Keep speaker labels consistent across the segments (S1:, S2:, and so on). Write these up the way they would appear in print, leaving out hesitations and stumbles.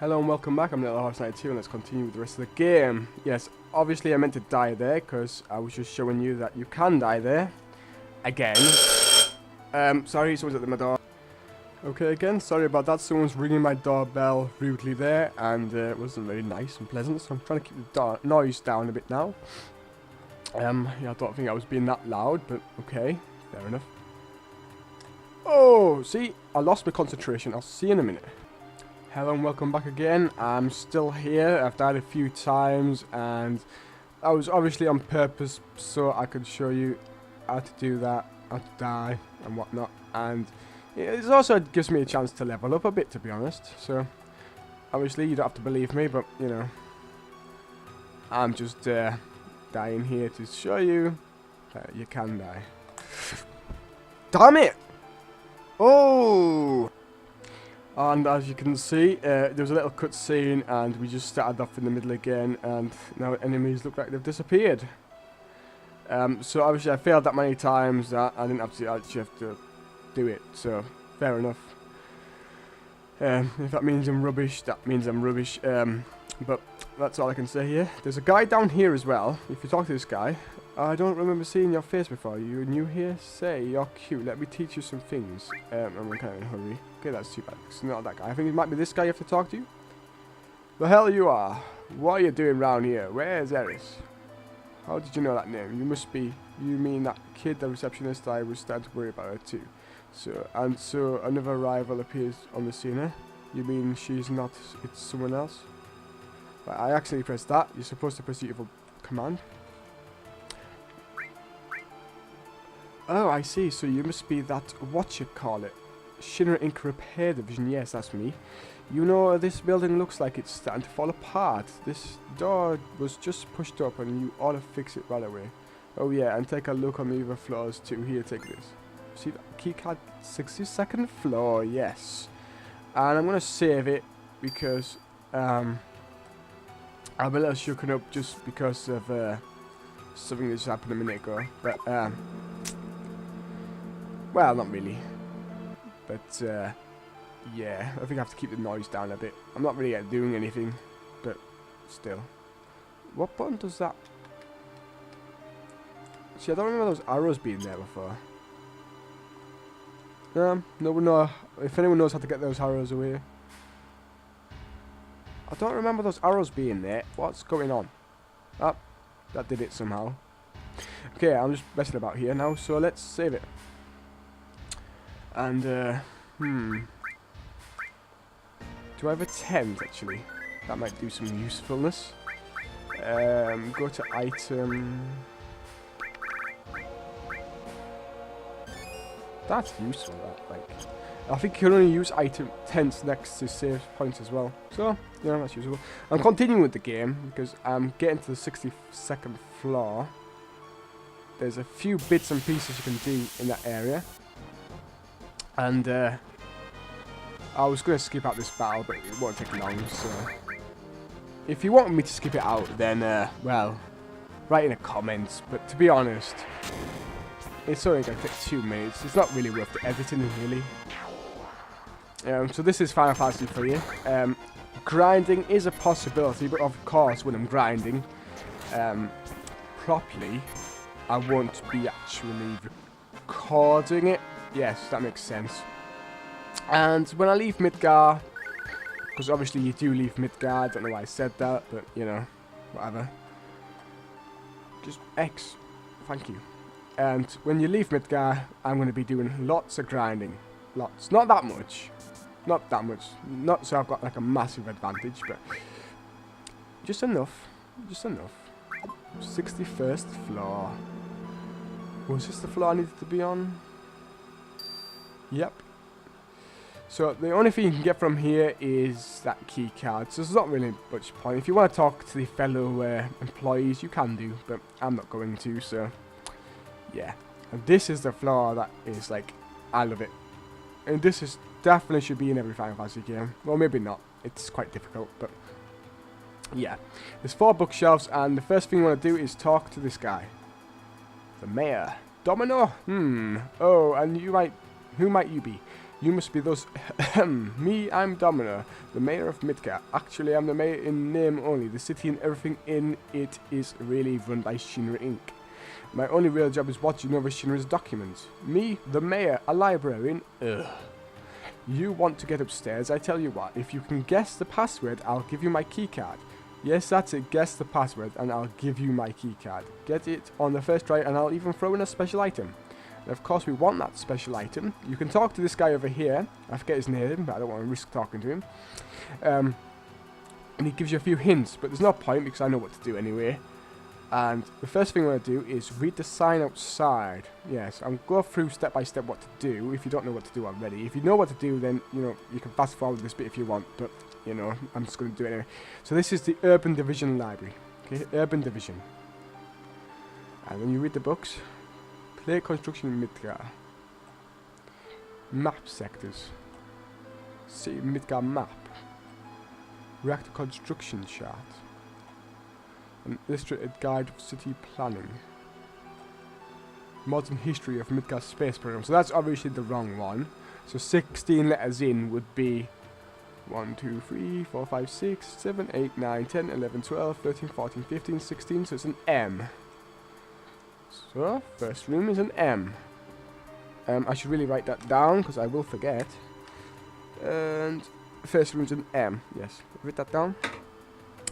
S1: Hello and welcome back, I'm Little Horse 92 and let's continue with the rest of the game. Yes, obviously I meant to die there because I was just showing you that you can die there. Again. Sorry, someone's at my door. Okay, again, sorry about that, someone's ringing my doorbell rudely there and it wasn't very nice and pleasant, so I'm trying to keep the noise down a bit now. Yeah, I don't think I was being that loud, but okay, fair enough. Oh, see, I lost my concentration, I'll see you in a minute. Hello and welcome back again. I'm still here. I've died a few times and I was obviously on purpose so I could show you how to do that, how to die and whatnot, and it also gives me a chance to level up a bit, to be honest. So obviously you don't have to believe me, but you know, I'm just dying here to show you that you can die. Damn it! Oh! And as you can see, there was a little cutscene and we just started off in the middle again and now enemies look like they've disappeared. So obviously I failed that many times that I didn't actually have to do it, so fair enough. If that means I'm rubbish, that means I'm rubbish. But that's all I can say here. There's a guy down here as well. If you talk to this guy, I don't remember seeing your face before. You new here? Say, you're cute. Let me teach you some things. I'm kind of in a hurry. Okay, that's too bad. It's not that guy. I think it might be this guy you have to talk to. The hell you are? What are you doing round here? Where's Eris? How did you know that name? You must be... You mean that kid, the receptionist? I was starting to worry about her too. So another rival appears on the scene, eh? You mean she's not... It's someone else? Right, I accidentally pressed that. You're supposed to press the evil command. Oh, I see. So you must be that, what you call it, Shinra Inc. Repair Division. Yes, that's me. You know, this building looks like it's starting to fall apart. This door was just pushed up and you ought to fix it right away. Oh yeah, and take a look on the other floors too. Here, take this. See that keycard? 62nd floor, yes. And I'm going to save it because I'm a little shooken up just because of something that just happened a minute ago. But, well, not really. But, yeah, I think I have to keep the noise down a bit. I'm not really doing anything, but still. What button does that? See, I don't remember those arrows being there before. No one knows. If anyone knows how to get those arrows away. I don't remember those arrows being there. What's going on? Oh, that did it somehow. Okay, I'm just messing about here now, so let's save it. And, do I have a tent, actually? That might do some usefulness. Go to item. That's useful, that, like. I think you can only use item tents next to save points as well. So, yeah, that's useful. I'm continuing with the game because I'm getting to the 62nd floor. There's a few bits and pieces you can do in that area. And, I was going to skip out this battle, but it won't take long, so... If you want me to skip it out, then, well, write in the comments. But to be honest, it's only going to take 2 minutes. It's not really worth the editing, really. So this is Final Fantasy for you. Grinding is a possibility, but of course, when I'm grinding properly, I won't be actually recording it. Yes, that makes sense. And when I leave Midgar, because obviously you do leave Midgar, I don't know why I said that, but you know, whatever. Just X, thank you. And when you leave Midgar, I'm going to be doing lots of grinding. Lots. Not that much. Not that much. Not so I've got like a massive advantage, but just enough. Just enough. 61st floor. Was this the floor I needed to be on? Yep. So the only thing you can get from here is that key card. So there's not really much point. If you want to talk to the fellow employees, you can do, but I'm not going to, so yeah. And this is the floor that is like, I love it. And this is definitely should be in every Final Fantasy game. Well, maybe not. It's quite difficult, but yeah. There's 4 bookshelves, and the first thing you want to do is talk to this guy. The mayor. Domino? Oh, and you might... Who might you be? You must be those... Me, I'm Domino, the mayor of Midgar. Actually, I'm the mayor in name only. The city and everything in it is really run by Shinra Inc. My only real job is watching over Shinra's documents. Me, the mayor, a librarian? Ugh. You want to get upstairs? I tell you what, if you can guess the password, I'll give you my keycard. Yes, that's it. Guess the password and I'll give you my keycard. Get it on the first try and I'll even throw in a special item. And of course we want that special item. You can talk to this guy over here. I forget his name, but I don't want to risk talking to him. And he gives you a few hints, but there's no point because I know what to do anyway. And the first thing I'm going to do is read the sign outside. Yes, I'll go through step by step what to do if you don't know what to do already. If you know what to do, then, you know, you can fast forward this bit if you want, but, you know, I'm just going to do it anyway. So this is the Urban Division Library. Okay, Urban Division. And then you read the books. Play construction in Midgar. Map sectors. See Midgar map. Reactor construction chart. An illustrated guide of city planning. Modern history of Midgar space program. So that's obviously the wrong one. So 16 letters in would be 1, 2, 3, 4, 5, 6, 7, 8, 9, 10, 11, 12, 13, 14, 15, 16. So it's an M. So, first room is an M. I should really write that down because I will forget. And first room is an M. Yes, write that down.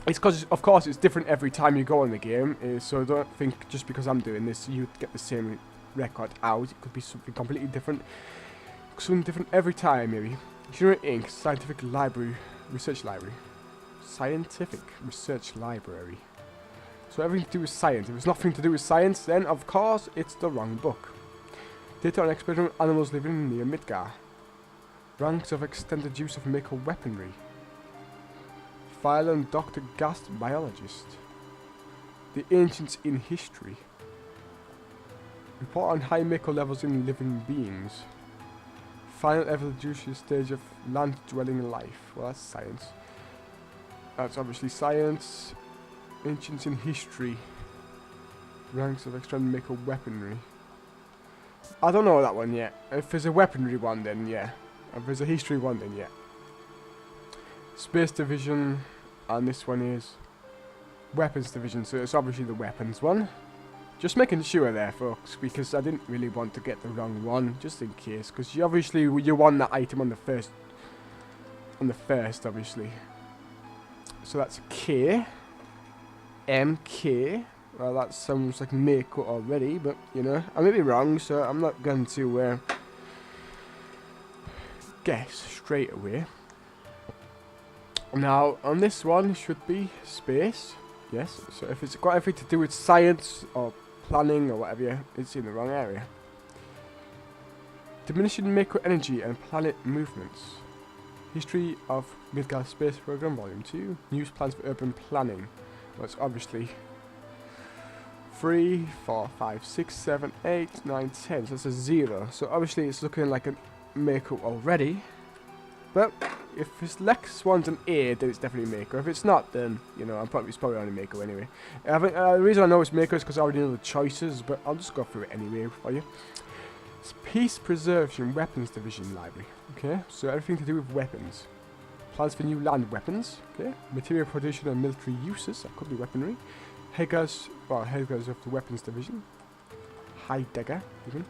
S1: It's because, of course, it's different every time you go in the game. So don't think just because I'm doing this, you get the same record out. It could be something completely different. Something different every time, maybe. Shinra Inc. Scientific Library. Research Library. Scientific Research Library. So everything to do with science. If it's nothing to do with science, then of course it's the wrong book. Data on experimental animals living near Midgar. Ranks of extended use of Mako weaponry. File on Dr. Gast biologist. The ancients in history. Report on high Mako levels in living beings. Final evolutionary stage of land dwelling life. Well, that's science. That's obviously science. Ancients in history. Ranks of extended Mako weaponry. I don't know that one yet. If there's a weaponry one, then yeah. If there's a history one, then yeah. Space division, and this one is weapons division, so it's obviously the weapons one. Just making sure there, folks, because I didn't really want to get the wrong one, just in case, because you obviously you want that item on the first, obviously. So that's K. MK. Well, that sounds like Mako already, but, you know, I may be wrong, so I'm not going to guess straight away. Now, on this one, should be space. Yes, so if it's got everything to do with science or planning or whatever, it's in the wrong area. Diminishing Mako energy and planet movements. History of Midgar Space Program, Volume 2. News plans for urban planning. Well, it's obviously 3, 4, 5, 6, 7, 8, 9, 10. So that's a 0. So obviously it's looking like a Mako already. But if this next one's an A, then it's definitely Mako. If it's not, then, you know, it's probably only Mako anyway. I think, the reason I know it's Mako is because I already know the choices, but I'll just go through it anyway for you. It's Peace Preservation Weapons Division Library. Okay, so everything to do with weapons. Plans for new land weapons. Okay, material production and military uses. That could be weaponry. Heggers of the Weapons Division. Heidegger, even.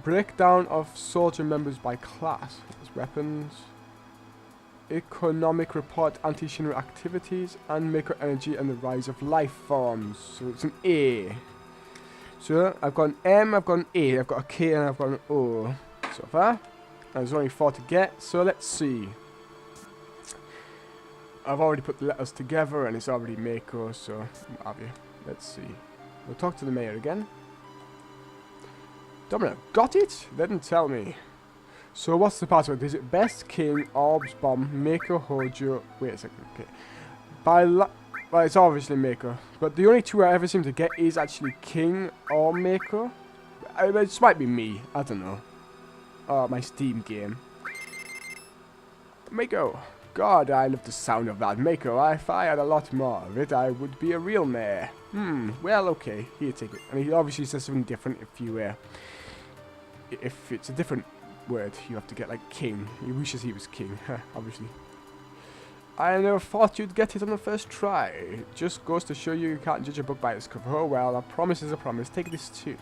S1: Breakdown of soldier members by class. That's weapons. Economic report, anti-Shinra activities, and Mako energy and the rise of life forms. So it's an A. So I've got an M, I've got an A, I've got a K, and I've got an O so far. And there's only 4 to get, so let's see. I've already put the letters together, and it's already Mako, so what have you. Let's see. We'll talk to the mayor again. Domino, got it? They didn't tell me. So what's the password? Is it Best, King, Orbs, Bomb, Mako, Hojo? Wait a second, okay. Well, it's obviously Mako. But the only 2 I ever seem to get is actually King or Mako. It just might be me. I don't know. Oh, my Steam game. Mako. God, I love the sound of that. Mako, if I had a lot more of it, I would be a real mayor. Well, okay. Here, take it. And he obviously says something different if you, if it's a different word you have to get, like king. He wishes he was king, obviously. I never thought you'd get it on the first try. Just goes to show you can't judge a book by its cover. Oh well, a promise is a promise. Take this too.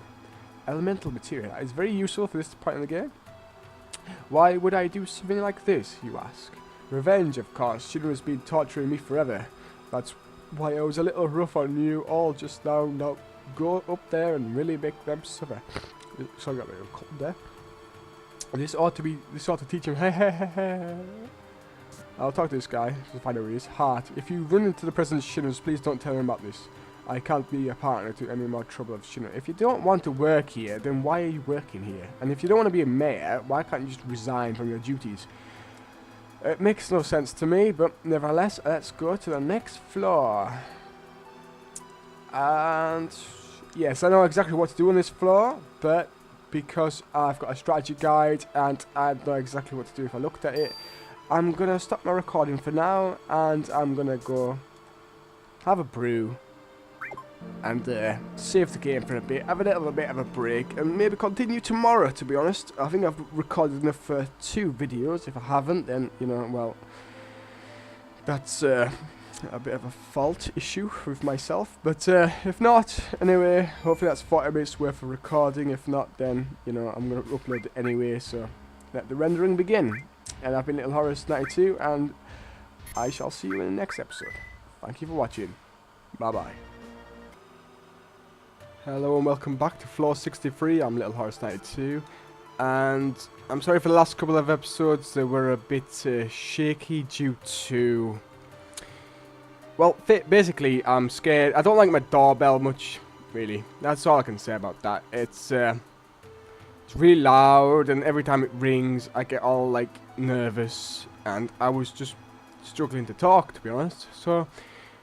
S1: Elemental material. That is very useful for this point in the game. Why would I do something like this, you ask? Revenge, of course. Shinra has been torturing me forever. That's why I was a little rough on you all just now. Now go up there and really make them suffer. Sorry, I got a little cut there. This ought to teach him. I'll talk to this guy to find out who he is. Heart. If you run into the President's Shinras, please don't tell him about this. I can't be a partner to any more trouble of Shinra. If you don't want to work here, then why are you working here? And if you don't want to be a mayor, why can't you just resign from your duties? It makes no sense to me, but nevertheless, let's go to the next floor. And yes, I know exactly what to do on this floor, but because I've got a strategy guide and I know exactly what to do if I looked at it, I'm going to stop my recording for now, and I'm going to go have a brew and save the game for a bit, have a little bit of a break, and maybe continue tomorrow, to be honest. I think I've recorded enough for 2 videos. If I haven't, then, you know, well, that's a bit of a fault issue with myself. But if not, anyway, hopefully that's 40 minutes worth of recording. If not, then, you know, I'm going to upload it anyway, so let the rendering begin. And I've been Little Horace 92, and I shall see you in the next episode. Thank you for watching. Bye-bye. Hello and welcome back to Floor 63. I'm Little Horace 92. And I'm sorry for the last couple of episodes. They were a bit shaky due to... Well, basically, I'm scared. I don't like my doorbell much, really. That's all I can say about that. It's really loud, and every time it rings, I get all, like, nervous. And I was just struggling to talk, to be honest. So,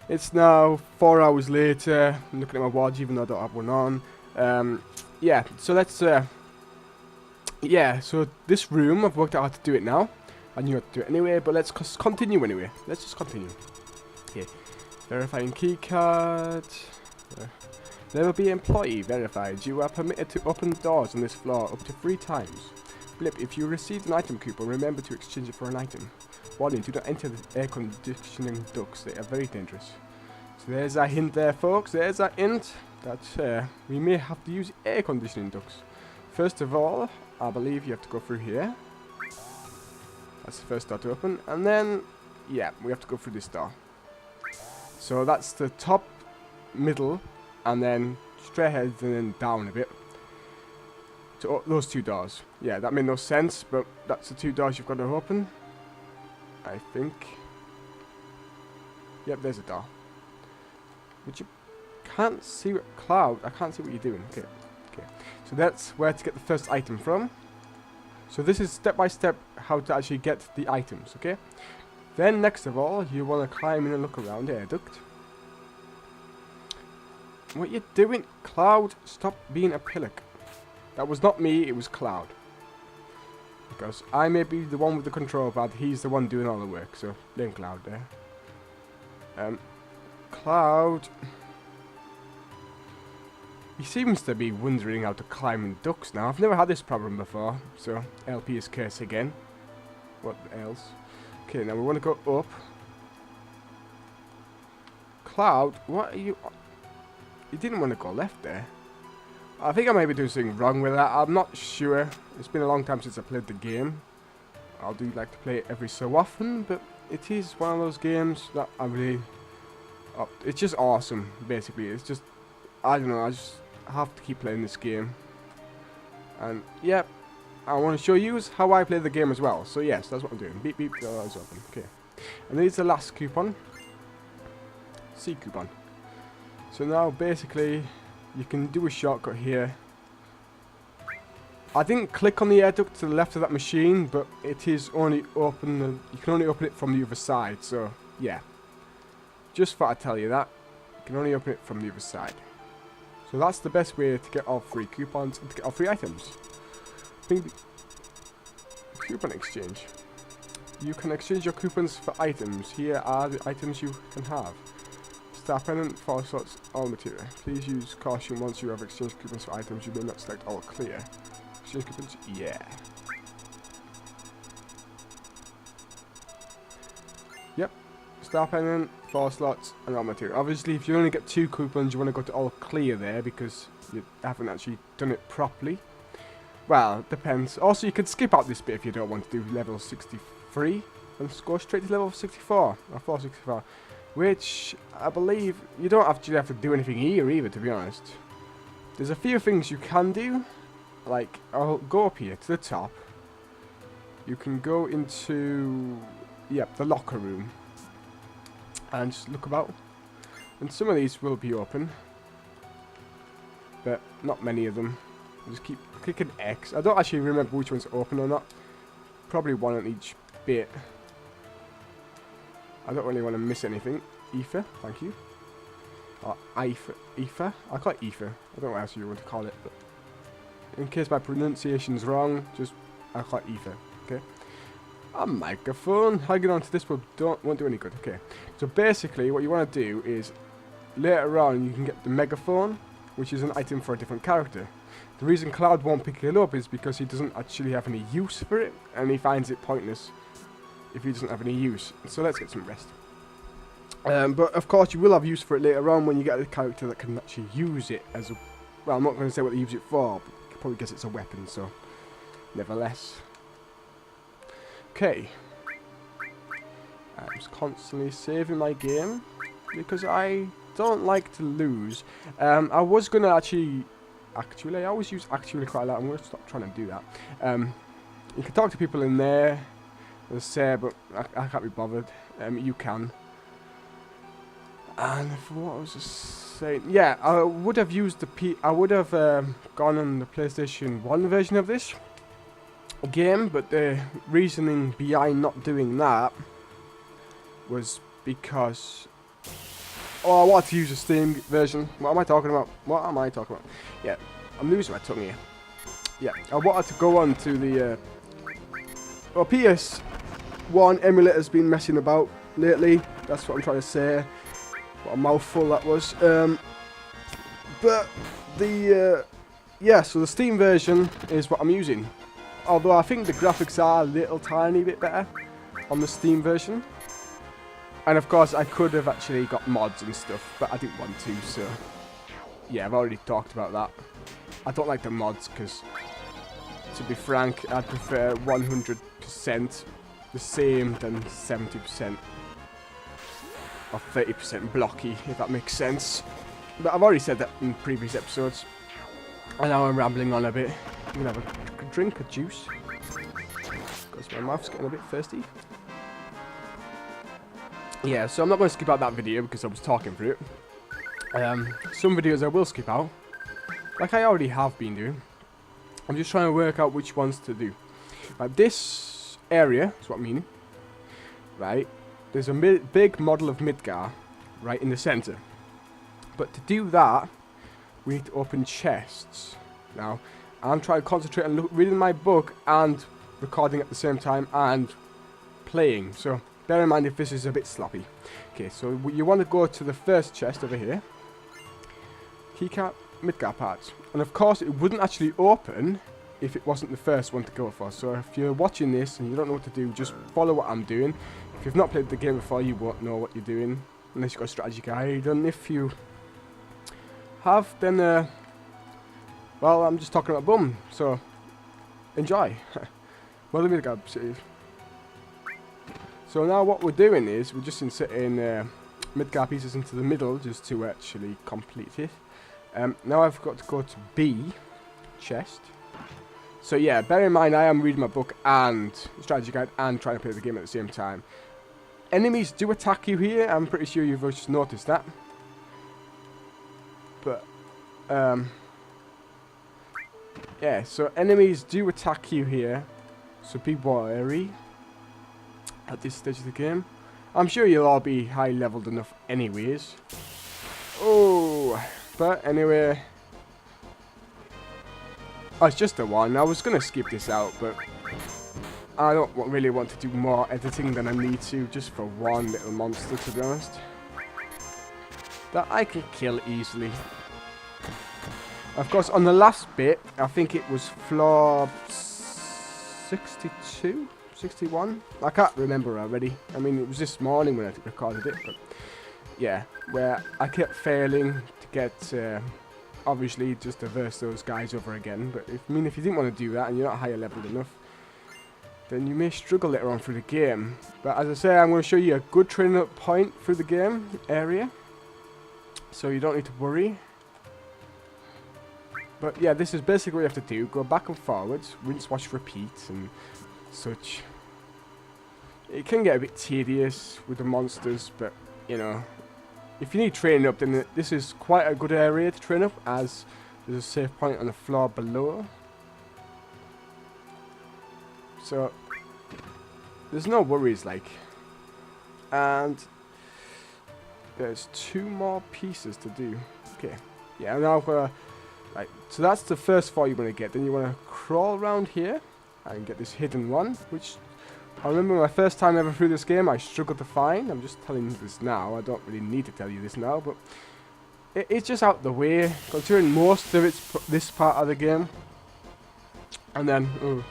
S1: it's now 4 hours later. I'm looking at my watch, even though I don't have one on. Yeah, so let's... yeah, so this room, I've worked out how to do it now. I knew how to do it anyway, but let's continue anyway. Let's just continue. Okay. Verifying keycard. There will be employee verified. You are permitted to open doors on this floor up to 3 times. Blip, if you received an item coupon, remember to exchange it for an item. Warning, do not enter the air conditioning ducts. They are very dangerous. So there's a hint there, folks. There's a hint that we may have to use air conditioning ducts. First of all, I believe you have to go through here. That's the first door to open. And then, yeah, we have to go through this door. So that's the top, middle, and then straight ahead and then down a bit. So those 2 doors. Yeah, that made no sense, but that's the 2 doors you've got to open. I think. Yep, there's a door. But you can't see what Cloud. I can't see what you're doing. Okay. Okay. So that's where to get the first item from. So this is step by step how to actually get the items, okay? Then next of all, you want to climb in and look around the air duct. What you doing, Cloud? Stop being a pillock. That was not me, it was Cloud. Because I may be the one with the control pad, he's the one doing all the work, so blame Cloud there. Cloud... He seems to be wondering how to climb in ducts now. I've never had this problem before, so LP is curse again. What else? Okay, now we want to go up. Cloud, what are you... You didn't want to go left there. I think I might be doing something wrong with that. I'm not sure. It's been a long time since I played the game. I do like to play it every so often, but it is one of those games that I really... it's just awesome, basically. It's just... I don't know, I just have to keep playing this game. And, yeah, I want to show you how I play the game as well. So, yes, that's what I'm doing. Beep, beep, doors open. Okay. And there's the last coupon. C coupon. So now, basically, you can do a shortcut here. I didn't click on the air duct to the left of that machine, but it is only open. You can only open it from the other side. So, yeah. Just thought I'd tell you that. You can only open it from the other side. So that's the best way to get all 3 coupons and to get all 3 items. Coupon exchange. You can exchange your coupons for items. Here are the items you can have. Star pennant, 4 slots, all material. Please use caution once you have exchanged coupons for items. You may not select all clear. Exchange coupons? Yeah. Yep. Star pendant, 4 slots, and raw material. Obviously, if you only get 2 coupons, you want to go to all clear there because you haven't actually done it properly. Well, it depends. Also, you could skip out this bit if you don't want to do level 63 and go straight to level 64 or 464, which I believe you don't actually have to do anything here either, to be honest. There's a few things you can do, like I'll go up here to the top. You can go into, yep, the locker room and just look about, and some of these will be open, but not many of them. Just keep clicking X. I don't actually remember which one's open or not. Probably one on each bit. I don't really want to miss anything. Ether, thank you. Or Ether. I call it Ether. I don't know what else you want to call it, but in case my pronunciation's wrong, just I call it Ether. Okay. A microphone. How I get onto this won't do any good. Okay. So basically, what you want to do is later on you can get the megaphone, which is an item for a different character. The reason Cloud won't pick it up is because he doesn't actually have any use for it, and he finds it pointless if he doesn't have any use. So let's get some rest. But of course you will have use for it later on when you get a character that can actually use it as a... Well, I'm not going to say what they use it for, but you can probably guess it's a weapon, so... Nevertheless. Okay. I'm just constantly saving my game, because I don't like to lose. I was going to actually... Actually, I always use actually quite a lot. I'm going to stop trying to do that. You can talk to people in there, as I say, but I can't be bothered. You can. And for what I was just saying, yeah, I would have used the I would have gone on the PlayStation 1 version of this game, but the reasoning behind not doing that was because... Oh, I wanted to use the Steam version. What am I talking about? What am I talking about? Yeah, I'm losing my tongue here. Yeah, I wanted to go on to the... Well, PS1 emulator's been messing about lately. That's what I'm trying to say. What a mouthful that was. But the... yeah, so the Steam version is what I'm using. Although I think the graphics are a little tiny bit better on the Steam version. And of course, I could have actually got mods and stuff, but I didn't want to, so... Yeah, I've already talked about that. I don't like the mods, because... To be frank, I'd prefer 100% the same than 70%. Or 30% blocky, if that makes sense. But I've already said that in previous episodes. And now I'm rambling on a bit. I'm going to have a drink of juice. Because my mouth's getting a bit thirsty. Yeah, so I'm not going to skip out that video because I was talking through it. Some videos I will skip out, like I already have been doing. I'm just trying to work out which ones to do. Right, this area is what I mean. Right, there's a big model of Midgar right in the center. But to do that, we need to open chests. Now, I'm trying to concentrate on reading my book and recording at the same time and playing. So bear in mind if this is a bit sloppy. Okay, so you want to go to the first chest over here. Keycap, Midgar parts. And of course it wouldn't actually open if it wasn't the first one to go for. So if you're watching this and you don't know what to do, just follow what I'm doing. If you've not played the game before, you won't know what you're doing. Unless you've got a strategy guide. And if you have, then, well, I'm just talking about boom. So, enjoy. Well, the Midgar City. So now what we're doing is, we're just inserting Midgar pieces into the middle just to actually complete it. Now I've got to go to B, chest. So yeah, bear in mind I am reading my book and strategy guide and trying to play the game at the same time. Enemies do attack you here, I'm pretty sure you've just noticed that. But, yeah, so enemies do attack you here, so be wary at this stage of the game. I'm sure you'll all be high leveled enough anyways. Oh, but anyway. Oh, it's just the one. I was going to skip this out, but I don't really want to do more editing than I need to, just for one little monster, to be honest. That I can kill easily. Of course, on the last bit, I think it was floor 62, 61? I can't remember already. I mean, it was this morning when I recorded it, but yeah, where I kept failing to get, obviously, just to verse those guys over again. But if you didn't want to do that and you're not higher leveled enough, then you may struggle later on through the game. But as I say, I'm going to show you a good training up point through the game area, so you don't need to worry. But yeah, this is basically what you have to do. Go back and forwards, rinse, wash, repeat, and such. It can get a bit tedious with the monsters, but, you know, if you need training up, then this is quite a good area to train up, as there's a save point on the floor below. So, there's no worries, like. And there's 2 more pieces to do. Okay. Yeah, now right, so that's the first 4 you want to get. Then you want to crawl around here and get this hidden one, which I remember my first time ever through this game, I struggled to find. I'm just telling you this now. I don't really need to tell you this now, but it's just out the way, considering most of it's this part of the game. And then,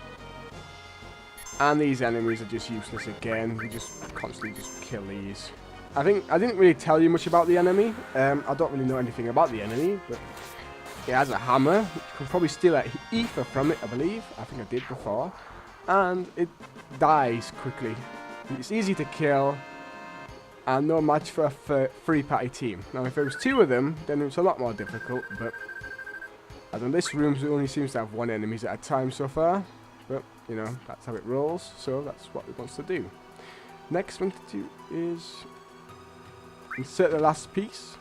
S1: and these enemies are just useless again. We just constantly just kill these. I think I didn't really tell you much about the enemy. I don't really know anything about the enemy, but it has a hammer. You can probably steal an ether from it, I believe. I think I did before. And it dies quickly. It's easy to kill, and no match for a 3-party team. Now, if there was 2 of them, then it's a lot more difficult, but I don't know, this room only seems to have 1 enemy at a time so far. But, you know, that's how it rolls, so that's what it wants to do. Next thing to do is insert the last piece.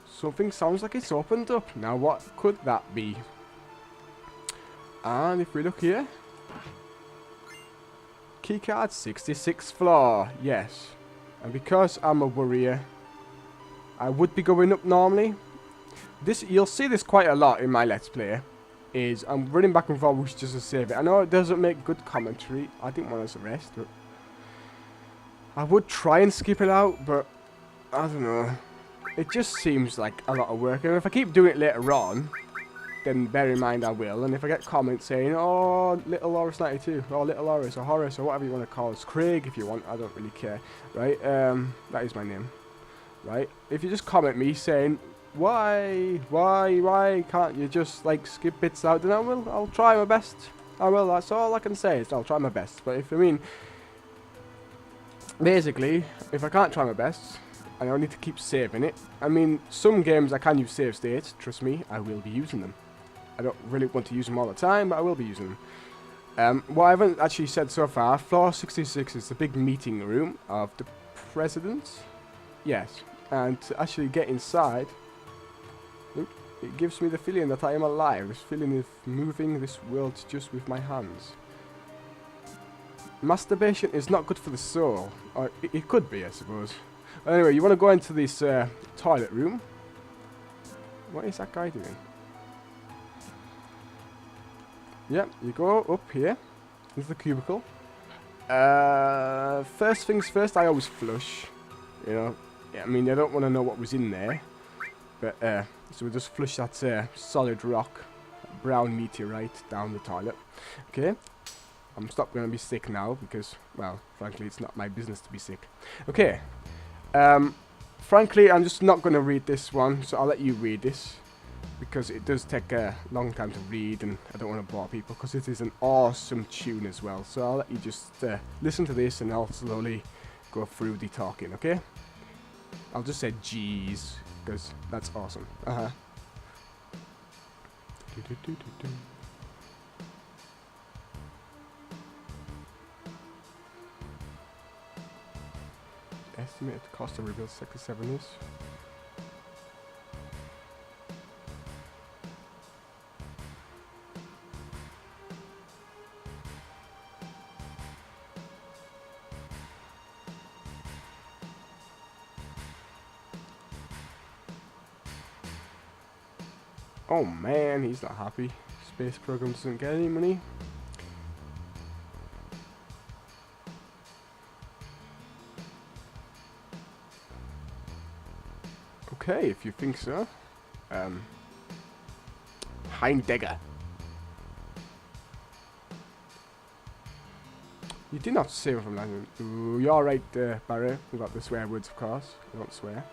S1: Something sounds like it's opened up. Now, what could that be? And if we look here, keycard 66th floor, yes. And because I'm a warrior, I would be going up normally. This, you'll see this quite a lot in my Let's Play, is I'm running back and forth just to save it. I know it doesn't make good commentary. I didn't want us to rest, but I would try and skip it out, but I don't know. It just seems like a lot of work, and if I keep doing it later on, then bear in mind I will. And if I get comments saying, oh, Little Horus 92, or Little Horus, or Horace, or whatever you want to call us, Craig if you want, I don't really care, right? That is my name, right? If you just comment me saying, why can't you just, like, skip bits out, then I'll try my best. I will, that's all I can say, is I'll try my best. But if, I mean, basically, if I can't try my best, and I need to keep saving it. I mean, some games I can use save states. Trust me, I will be using them. I don't really want to use them all the time, but I will be using them. What I haven't actually said so far, floor 66 is the big meeting room of the president. Yes, and to actually get inside, it gives me the feeling that I am alive. This feeling of moving this world just with my hands. Masturbation is not good for the soul. Or it could be, I suppose. Anyway, you want to go into this toilet room. What is that guy doing? Yep, you go up here. This is the cubicle. First things first, I always flush. You know, yeah, I mean, I don't want to know what was in there. But, so we just flush that solid rock, brown meteorite down the toilet. Okay. I'm stopped going to be sick now because, well, frankly, it's not my business to be sick. Okay. Frankly, I'm just not going to read this one, so I'll let you read this, because it does take a long time to read, and I don't want to bore people, because it is an awesome tune as well. So I'll let you just listen to this, and I'll slowly go through the talking, okay? I'll just say G's, because that's awesome. Estimated cost to rebuild Sector 7 is. Oh man, he's not happy. Space program doesn't get any money. Okay, if you think so. Heimdegger. You did not say from that. Ooh, you're right, Barry. We got the swear words, of course. We don't swear.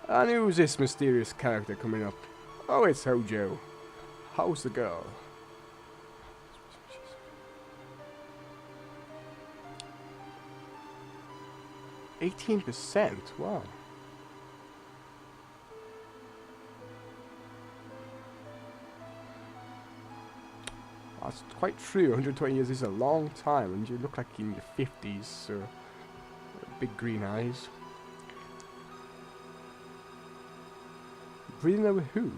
S1: And who's this mysterious character coming up? Oh, it's Hojo. How's the girl? 18%. Wow. That's quite true. 120 years is a long time, and you look like in your 50s, so big green eyes. Breeding her with who?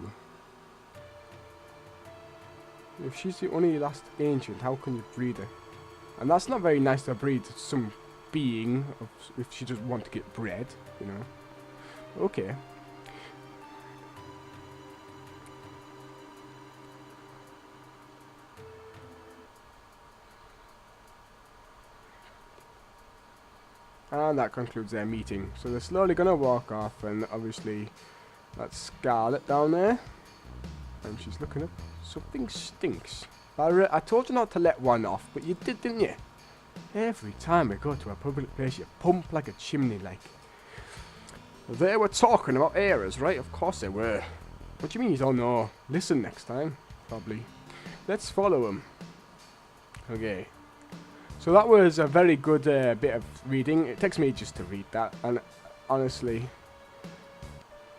S1: If she's the only last ancient, how can you breed her? And that's not very nice to breed some being if she doesn't want to get bred, you know. Okay. And that concludes their meeting. So they're slowly going to walk off, and obviously that's Scarlet down there. And she's looking up. Something stinks. I told you not to let one off, but you did, didn't you? Every time we go to a public place, you pump like a chimney, like. They were talking about errors, right? Of course they were. What do you mean you don't know? Listen next time, probably. Let's follow them. Okay. So that was a very good bit of reading. It takes me just to read that, and honestly,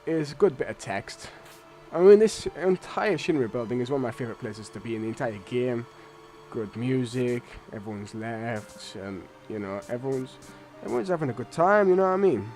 S1: it's a good bit of text. I mean, this entire Shinra building is one of my favourite places to be in the entire game. Good music, everyone's left, and you know, everyone's having a good time. You know what I mean?